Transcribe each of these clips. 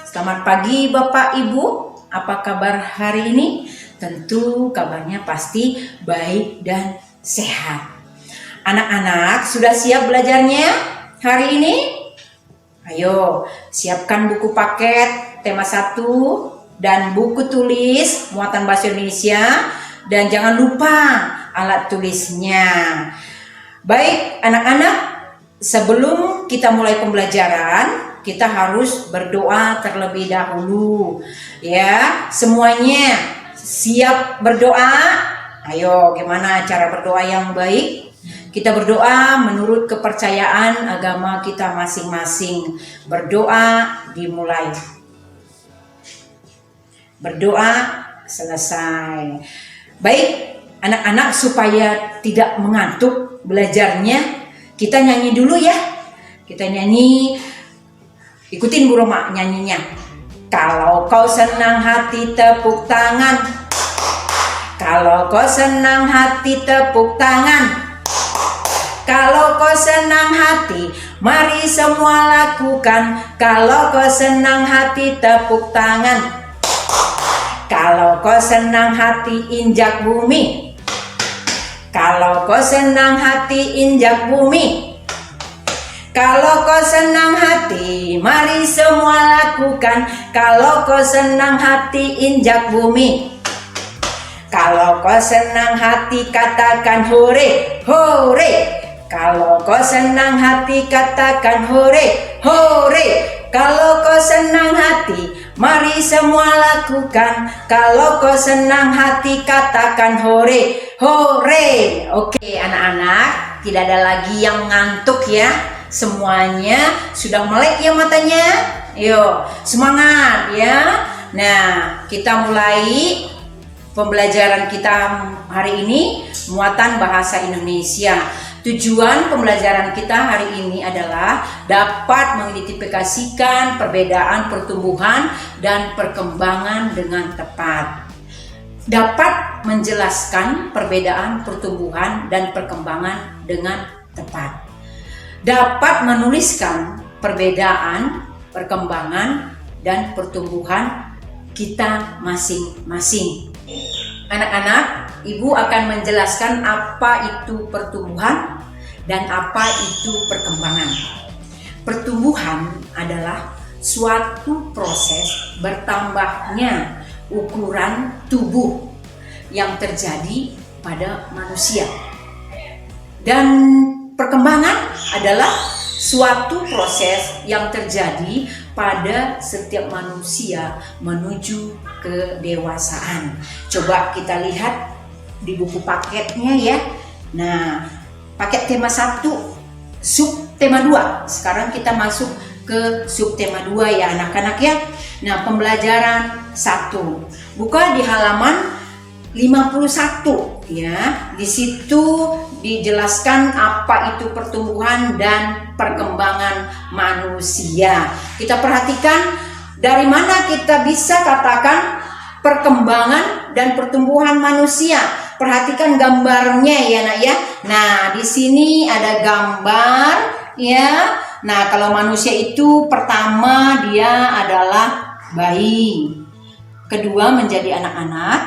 Selamat pagi Bapak Ibu, apa kabar hari ini? Tentu kabarnya pasti baik dan sehat. Anak-anak sudah siap belajarnya hari ini? Ayo siapkan buku paket tema 1 dan buku tulis muatan bahasa Indonesia, dan jangan lupa alat tulisnya. Baik anak-anak, sebelum kita mulai pembelajaran, kita harus berdoa terlebih dahulu. Ya, semuanya siap berdoa? Ayo, gimana cara berdoa yang baik? Kita berdoa menurut kepercayaan agama kita masing-masing. Berdoa dimulai. Berdoa selesai. Baik, anak-anak, supaya tidak mengantuk belajarnya, kita nyanyi dulu ya. Kita nyanyi, ikutin Bu Roma nyanyinya. Kalau kau senang hati tepuk tangan. Kalau kau senang hati tepuk tangan. Kalau kau senang hati, mari semua lakukan. Kalau kau senang hati tepuk tangan. Kalau kau senang hati injak bumi. Kalau kau senang hati injak bumi. Kalau kau senang hati, mari semua lakukan. Kalau kau senang hati injak bumi. Kalau kau senang hati, katakan hore, hore. Kalau kau senang hati, katakan hore, hore. Kalau kau senang hati, mari semua lakukan. Kalau kau senang hati, katakan hore, hore. Oke anak-anak, tidak ada lagi yang ngantuk ya. Semuanya sudah melek ya matanya. Ayo semangat ya. Nah, kita mulai pembelajaran kita hari ini, muatan bahasa Indonesia. Tujuan pembelajaran kita hari ini adalah dapat mengidentifikasikan perbedaan pertumbuhan dan perkembangan dengan tepat. Dapat menjelaskan perbedaan pertumbuhan dan perkembangan dengan tepat. Dapat menuliskan perbedaan, perkembangan, dan pertumbuhan kita masing-masing. Anak-anak, Ibu akan menjelaskan apa itu pertumbuhan dan apa itu perkembangan. Pertumbuhan adalah suatu proses bertambahnya ukuran tubuh yang terjadi pada manusia. Dan perkembangan adalah suatu proses yang terjadi pada setiap manusia menuju kedewasaan. Coba kita lihat di buku paketnya ya. Nah, paket tema 1, sub tema 2. Sekarang kita masuk ke sub tema 2 ya anak-anak ya. Nah, pembelajaran 1. Buka di halaman 51 ya. Di situ dijelaskan apa itu pertumbuhan dan perkembangan manusia. Kita perhatikan dari mana kita bisa katakan perkembangan dan pertumbuhan manusia. Perhatikan gambarnya ya nak ya. Nah, di sini ada gambar ya. Nah, kalau manusia itu pertama dia adalah bayi. Kedua menjadi anak-anak.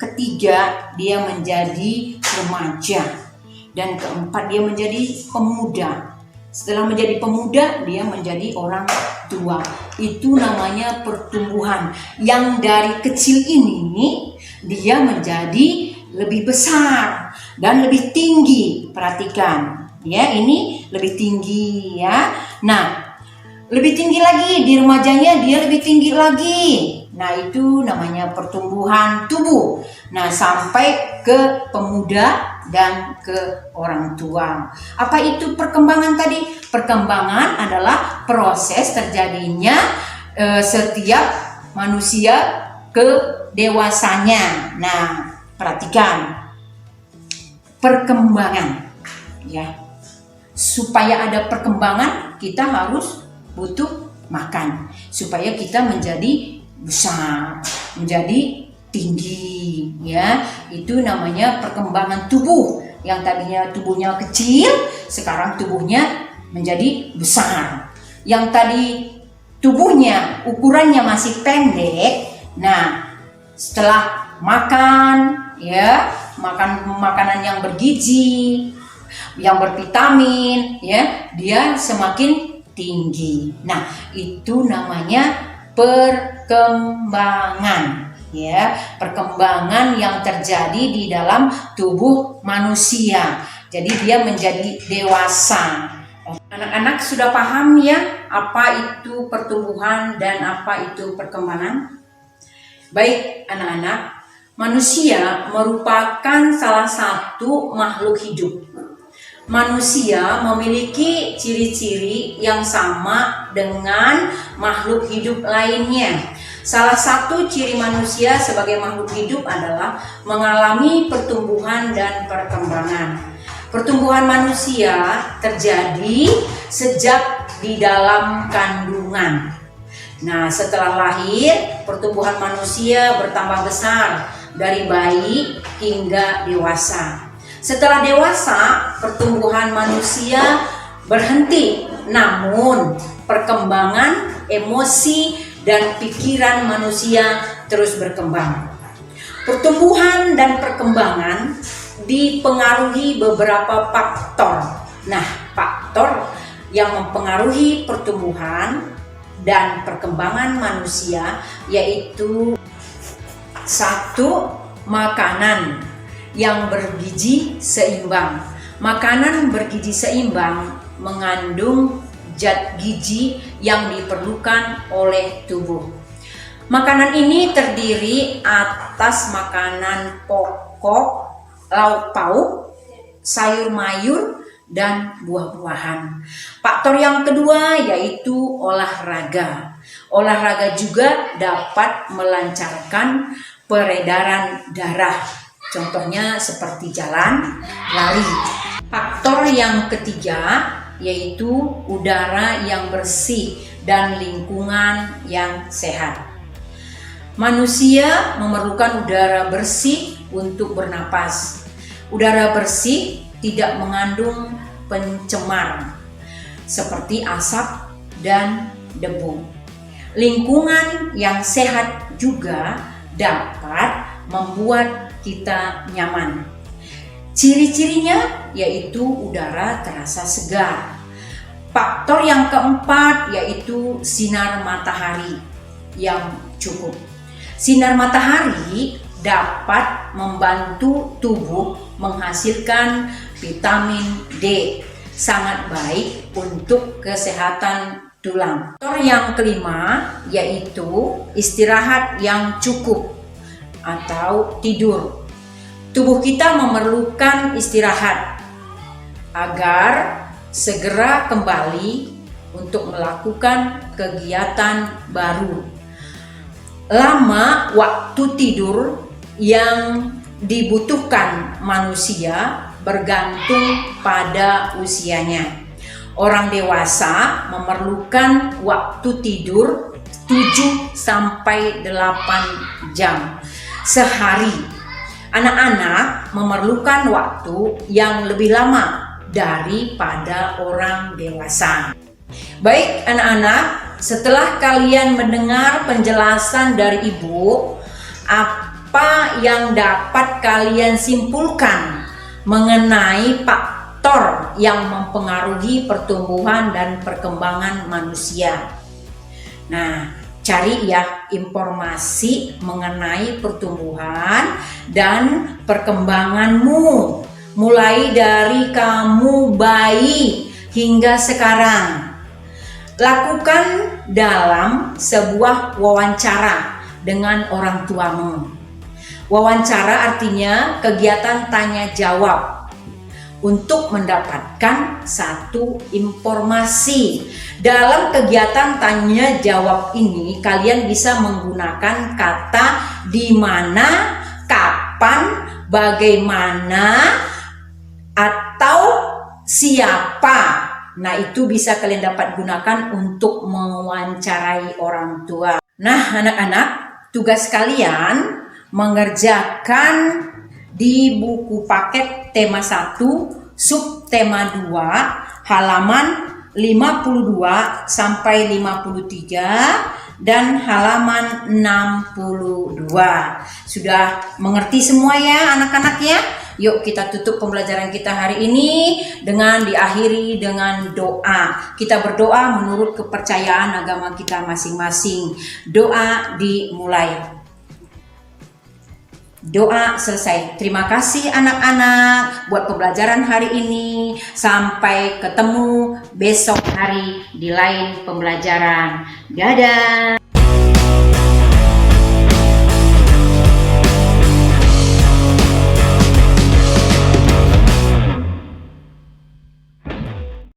Ketiga dia menjadi remaja. Dan keempat dia menjadi pemuda. Setelah menjadi pemuda dia menjadi orang tua. Itu namanya pertumbuhan. Yang dari kecil ini dia menjadi lebih besar dan lebih tinggi. Perhatikan ya, ini lebih tinggi ya. Nah, lebih tinggi lagi di remajanya, dia lebih tinggi lagi. Nah, itu namanya pertumbuhan tubuh. Nah, sampai ke pemuda dan ke orang tua. Apa itu perkembangan tadi? Perkembangan adalah proses terjadinya setiap manusia ke dewasanya. Nah, perhatikan perkembangan ya. Supaya ada perkembangan, kita harus butuh makan supaya kita menjadi besar, menjadi tinggi ya. Itu namanya perkembangan tubuh. Yang tadinya tubuhnya kecil, sekarang tubuhnya menjadi besar. Yang tadi tubuhnya ukurannya masih pendek, nah setelah makan ya, makan makanan yang bergizi, yang bervitamin ya, dia semakin tinggi. Nah, itu namanya perkembangan ya, perkembangan yang terjadi di dalam tubuh manusia. Jadi dia menjadi dewasa. Anak-anak sudah paham ya apa itu pertumbuhan dan apa itu perkembangan? Baik anak-anak, manusia merupakan salah satu makhluk hidup. Manusia memiliki ciri-ciri yang sama dengan makhluk hidup lainnya. Salah satu ciri manusia sebagai makhluk hidup adalah mengalami pertumbuhan dan perkembangan. Pertumbuhan manusia terjadi sejak di dalam kandungan. Nah, setelah lahir, pertumbuhan manusia bertambah besar dari bayi hingga dewasa. Setelah dewasa, pertumbuhan manusia berhenti, namun perkembangan emosi dan pikiran manusia terus berkembang. Pertumbuhan dan perkembangan dipengaruhi beberapa faktor. Nah, faktor yang mempengaruhi pertumbuhan dan perkembangan manusia yaitu: 1. Makanan yang bergizi seimbang. Makanan bergizi seimbang mengandung zat gizi yang diperlukan oleh tubuh. Makanan ini terdiri atas makanan pokok, lauk pauk, sayur mayur, dan buah-buahan. Faktor yang kedua yaitu olahraga. Olahraga juga dapat melancarkan peredaran darah. Contohnya seperti jalan, lari. Faktor yang ketiga yaitu udara yang bersih dan lingkungan yang sehat. Manusia memerlukan udara bersih untuk bernapas. Udara bersih tidak mengandung pencemar seperti asap dan debu. Lingkungan yang sehat juga dapat membuat kita nyaman. Ciri-cirinya yaitu udara terasa segar. Faktor yang keempat yaitu sinar matahari yang cukup. Sinar matahari dapat membantu tubuh menghasilkan vitamin D, sangat baik untuk kesehatan tulang. Faktor yang kelima yaitu istirahat yang cukup atau tidur. Tubuh kita memerlukan istirahat agar segera kembali untuk melakukan kegiatan baru. Lama waktu tidur yang dibutuhkan manusia bergantung pada usianya. Orang dewasa memerlukan waktu tidur 7 sampai 8 jam sehari. Anak-anak memerlukan waktu yang lebih lama daripada orang dewasa. Baik anak-anak, setelah kalian mendengar penjelasan dari Ibu, apa yang dapat kalian simpulkan mengenai faktor yang mempengaruhi pertumbuhan dan perkembangan manusia? Nah, cari ya informasi mengenai pertumbuhan dan perkembanganmu, mulai dari kamu bayi hingga sekarang. Lakukan dalam sebuah wawancara dengan orang tuamu. Wawancara artinya kegiatan tanya jawab untuk mendapatkan satu informasi. Dalam kegiatan tanya jawab ini kalian bisa menggunakan kata di mana, kapan, bagaimana, atau siapa. Nah, itu bisa kalian dapat gunakan untuk mewawancarai orang tua. Nah, anak-anak, tugas kalian mengerjakan di buku paket tema 1, subtema 2, halaman 52 sampai 53 dan halaman 62. Sudah mengerti semua ya anak-anak ya? Yuk kita tutup pembelajaran kita hari ini dengan diakhiri dengan doa. Kita berdoa menurut kepercayaan agama kita masing-masing. Doa dimulai. Doa selesai. Terima kasih anak-anak buat pembelajaran hari ini. Sampai ketemu besok hari di lain pembelajaran. Dadah.